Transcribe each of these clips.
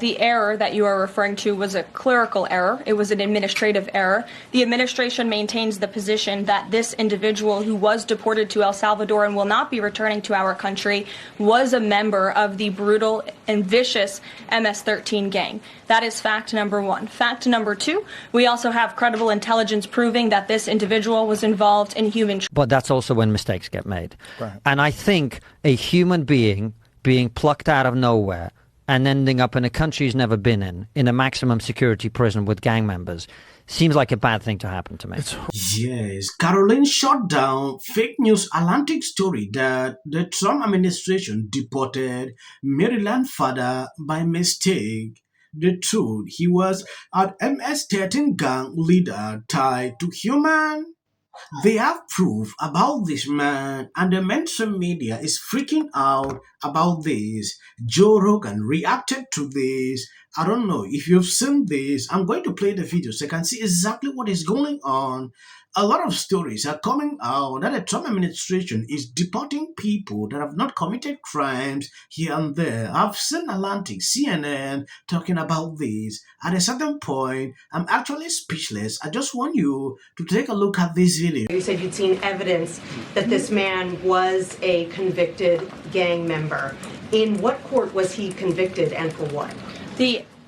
The error that you are referring to was a clerical error. It was an administrative error. The administration maintains the position that this individual who was deported to El Salvador and will not be returning to our country was a member of the brutal and vicious MS-13 gang. That is fact number one. Fact number two, we also have credible intelligence proving that this individual was involved in human trafficking. But that's also when mistakes get made. Right. And I think a human being plucked out of nowhere and ending up in a country he's never been in a maximum security prison with gang members, seems like a bad thing to happen to me. Yes, Caroline shut down fake news Atlantic story that the Trump administration deported Maryland father by mistake. The truth, he was an MS-13 gang leader tied to human. They have proof about this man, and the mainstream media is freaking out about this. Joe Rogan reacted to this. I don't know if you've seen this. I'm going to play the video so you can see exactly what is going on. A lot of stories are coming out that the Trump administration is deporting people that have not committed crimes here and there. I've seen Atlantic, CNN talking about this. At a certain point, I'm actually speechless. I just want you to take a look at this video. You said you'd seen evidence that this man was a convicted gang member. In what court was he convicted and for what?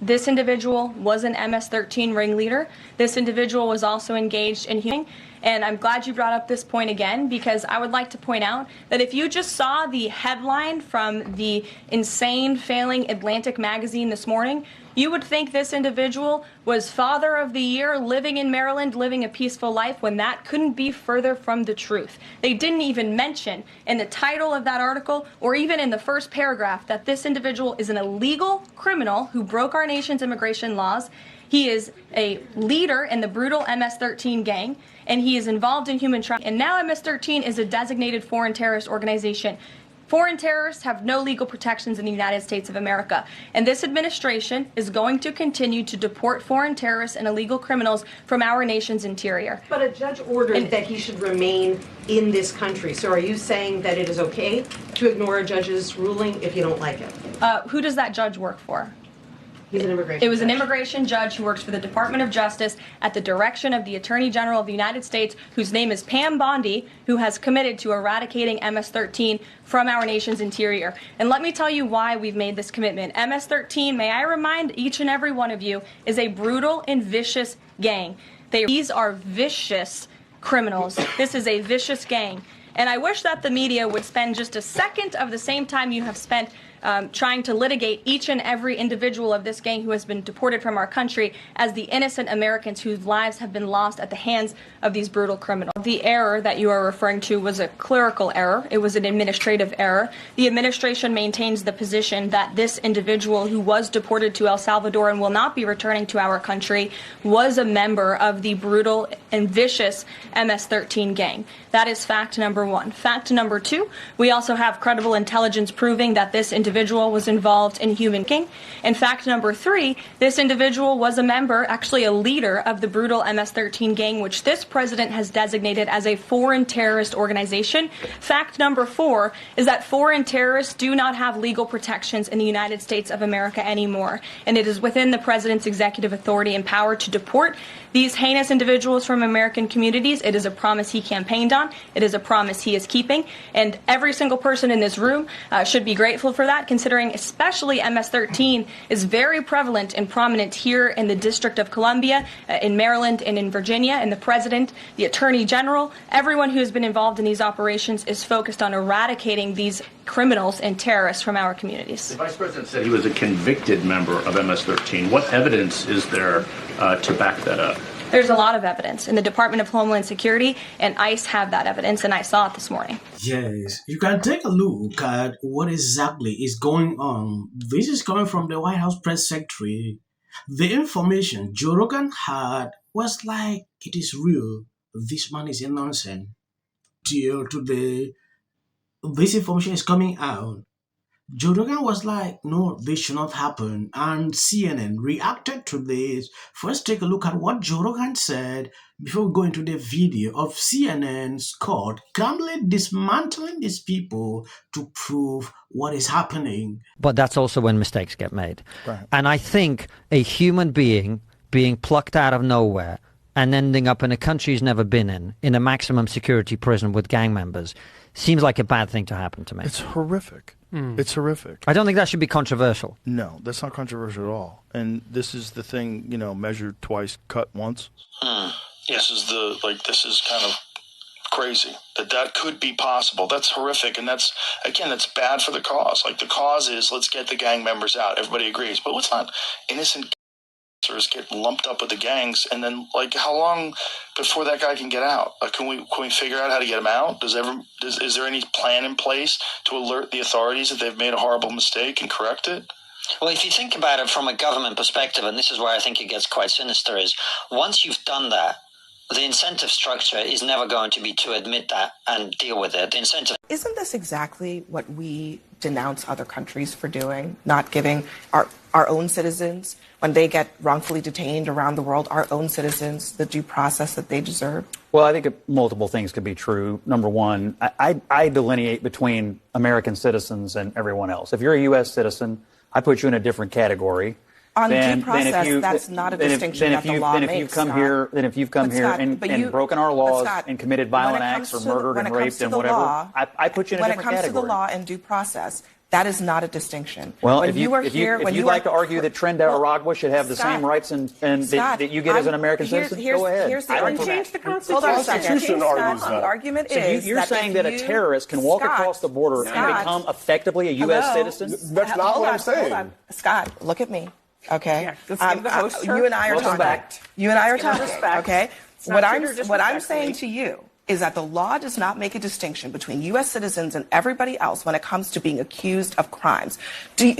This individual was an MS-13 ringleader. This individual was also engaged in human. And I'm glad you brought up this point again, because I would like to point out that if you just saw the headline from the insane failing Atlantic magazine this morning, you would think this individual was Father of the Year, living in Maryland, living a peaceful life, when that couldn't be further from the truth. They didn't even mention in the title of that article, or even in the first paragraph, that this individual is an illegal criminal who broke our nation's immigration laws. He is a leader in the brutal MS-13 gang, and he is involved in human trafficking. And now MS-13 is a designated foreign terrorist organization. Foreign terrorists have no legal protections in the United States of America. And this administration is going to continue to deport foreign terrorists and illegal criminals from our nation's interior. But a judge ordered that he should remain in this country. So are you saying that it is okay to ignore a judge's ruling if you don't like it? Who does that judge work for? He's an immigration It was an judge. immigration judge who works for the Department of Justice at the direction of the Attorney General of the United States, whose name is Pam Bondi, who has committed to eradicating MS-13 from our nation's interior. And let me tell you why we've made this commitment. MS-13, may I remind each and every one of you, is a brutal and vicious gang. These are vicious criminals. This is a vicious gang. And I wish that the media would spend just a second of the same time you have spent trying to litigate each and every individual of this gang who has been deported from our country as the innocent Americans whose lives have been lost at the hands of these brutal criminals. The error that you are referring to was a clerical error. It was an administrative error. The administration maintains the position that this individual who was deported to El Salvador and will not be returning to our country was a member of the brutal and vicious MS-13 gang. That is fact number one. Fact number two, we also have credible intelligence proving that this individual was involved in human trafficking. And fact number three, this individual was a member, actually a leader of the brutal MS-13 gang, which this president has designated as a foreign terrorist organization. Fact number four is that foreign terrorists do not have legal protections in the United States of America anymore. And it is within the president's executive authority and power to deport these heinous individuals from American communities. It is a promise he campaigned on. It is a promise he is keeping. And every single person in this room should be grateful for that, considering especially MS-13 is very prevalent and prominent here in the District of Columbia, in Maryland, and in Virginia. And the president, the attorney general, everyone who has been involved in these operations is focused on eradicating these criminals and terrorists from our communities. The vice president said he was a convicted member of MS-13. What evidence is there to back that up? There's a lot of evidence, and the Department of Homeland Security and ICE have that evidence, and I saw it this morning. Yes, you can take a look at what exactly is going on. This is coming from the White House press secretary. The information Joe Rogan had was like, it is real. This man is a nonsense. Till today, this information is coming out. Joe Rogan was like, no, this should not happen. And CNN reacted to this. First, take a look at what Joe Rogan said before we go into the video of CNN's court calmly dismantling these people to prove what is happening. But that's also when mistakes get made. Right. And I think a human being being plucked out of nowhere and ending up in a country he's never been in a maximum security prison with gang members, seems like a bad thing to happen to me. It's horrific. It's horrific. I don't think that should be controversial. No, that's not controversial at all. And this is the thing, measured twice, cut once. This is kind of crazy that could be possible. That's horrific. And that's bad for the cause. Like, the cause is, let's get the gang members out. Everybody agrees. But let's not innocent gangsters get lumped up with the gangs. And then, like, how long before that guy can get out? Can we figure out how to get him out? Is there any plan in place to alert the authorities that they've made a horrible mistake and correct it? Well, if you think about it from a government perspective, and this is where I think it gets quite sinister, is once you've done that, the incentive structure is never going to be to admit that and deal with it. The incentive. Isn't this exactly what we denounce other countries for doing? Not giving our own citizens, when they get wrongfully detained around the world, our own citizens, the due process that they deserve? Well, I think multiple things could be true. Number one, I delineate between American citizens and everyone else. If you're a U.S. citizen, I put you in a different category. On due process, that's not a distinction that the law makes. Then if you've come here and broken our laws and committed violent acts or murdered and raped and whatever, I put you in a different category. When it comes to the law and due process, that is not a distinction. Well, if you'd like to argue that Trinidad or Aragua should have the same rights and that you get as an American citizen, go ahead. Here's the argument. Change the Constitution. Hold on a second. The argument is is you're saying that a terrorist can walk across the border and become effectively a U.S. citizen? That's not what I'm saying. Hold on. Scott, look at me. Okay. Yeah, let's give the host you and I are Welcome talking. back. You and I are talking. respect. Okay. What I'm saying to you is that the law does not make a distinction between U.S. citizens and everybody else when it comes to being accused of crimes.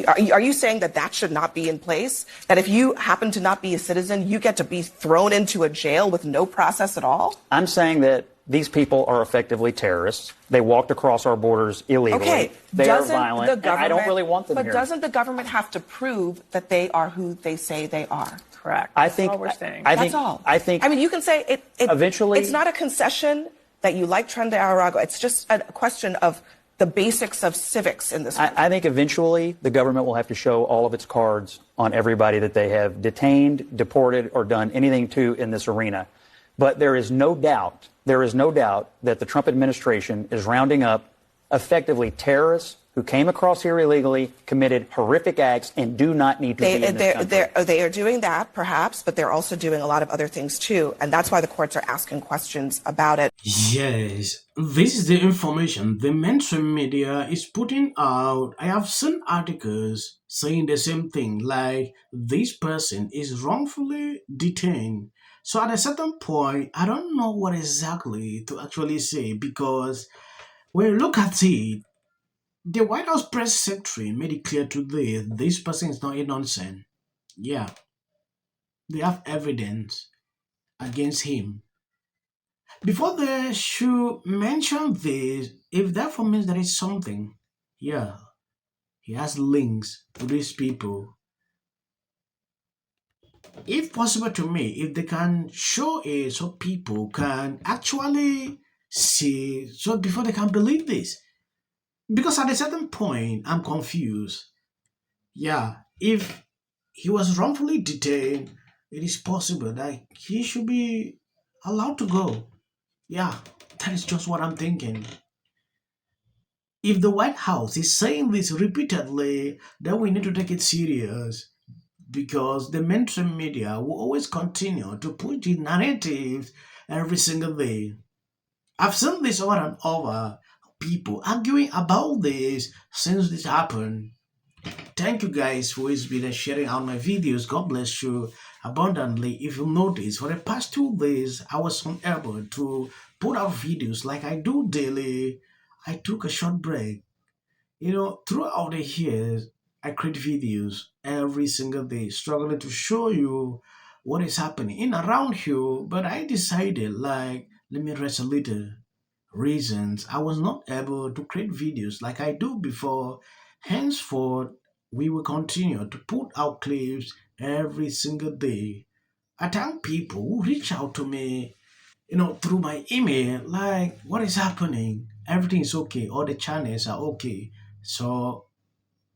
Are you saying that should not be in place? That if you happen to not be a citizen, you get to be thrown into a jail with no process at all? I'm saying that these people are effectively terrorists. They walked across our borders illegally. Okay. They are violent. And I don't really want them here. But doesn't the government have to prove that they are who they say they are? Correct. That's all we're saying. That's all. I think. I mean, you can say it. Eventually, it's not a concession that you like Trinidad and Aragua. It's just a question of the basics of civics in this country. I think eventually the government will have to show all of its cards on everybody that they have detained, deported, or done anything to in this arena. But there is no doubt that the Trump administration is rounding up effectively terrorists who came across here illegally, committed horrific acts, and do not need to be in this country. They are doing that, perhaps, but they're also doing a lot of other things, too. And that's why the courts are asking questions about it. Yes, this is the information the mainstream media is putting out. I have seen articles saying the same thing, like this person is wrongfully detained. So at a certain point, I don't know what exactly to actually say, because when you look at it, the White House press secretary made it clear today this person is not a nonsense. Yeah, they have evidence against him. Before they should mention this, if that for means there is something, yeah, he has links to these people. If possible to me, if they can show it so people can actually see, so before they can believe this. Because at a certain point, I'm confused. Yeah, if he was wrongfully detained, it is possible that he should be allowed to go. Yeah, that is just what I'm thinking. If the White House is saying this repeatedly, then we need to take it serious, because the mainstream media will always continue to push the narratives every single day. I've seen this over and over, people arguing about this since this happened. Thank you guys for always been sharing out my videos. God bless you abundantly. If you notice, for the past 2 days, I was unable to put out videos like I do daily. I took a short break. Throughout the years, I create videos every single day, struggling to show you what is happening in around here. But I decided, let me rest a little. Reasons I was not able to create videos like I do before, Henceforth, we will continue to put out clips every single day. I thank people who reach out to me, through my email, like, what is happening? Everything is okay. All the channels are okay. So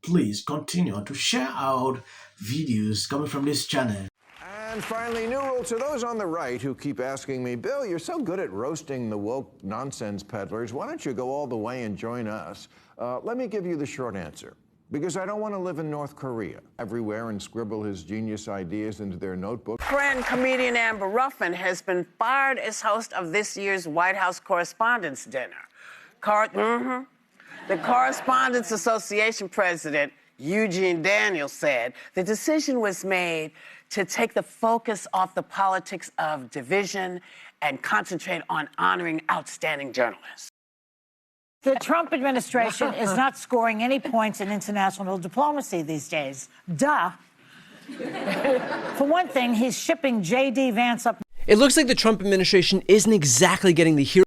please continue to share out videos coming from this channel. And finally, new rule to those on the right who keep asking me, Bill, you're so good at roasting the woke nonsense peddlers. Why don't you go all the way and join us? Let me give you the short answer. Because I don't want to live in North Korea everywhere and scribble his genius ideas into their notebook. Friend comedian Amber Ruffin has been fired as host of this year's White House Correspondents' Dinner. The Correspondents Association president, Eugene Daniels, said the decision was made to take the focus off the politics of division and concentrate on honoring outstanding journalists. The Trump administration is not scoring any points in international diplomacy these days. Duh. For one thing, he's shipping J.D. Vance up. It looks like the Trump administration isn't exactly getting the hero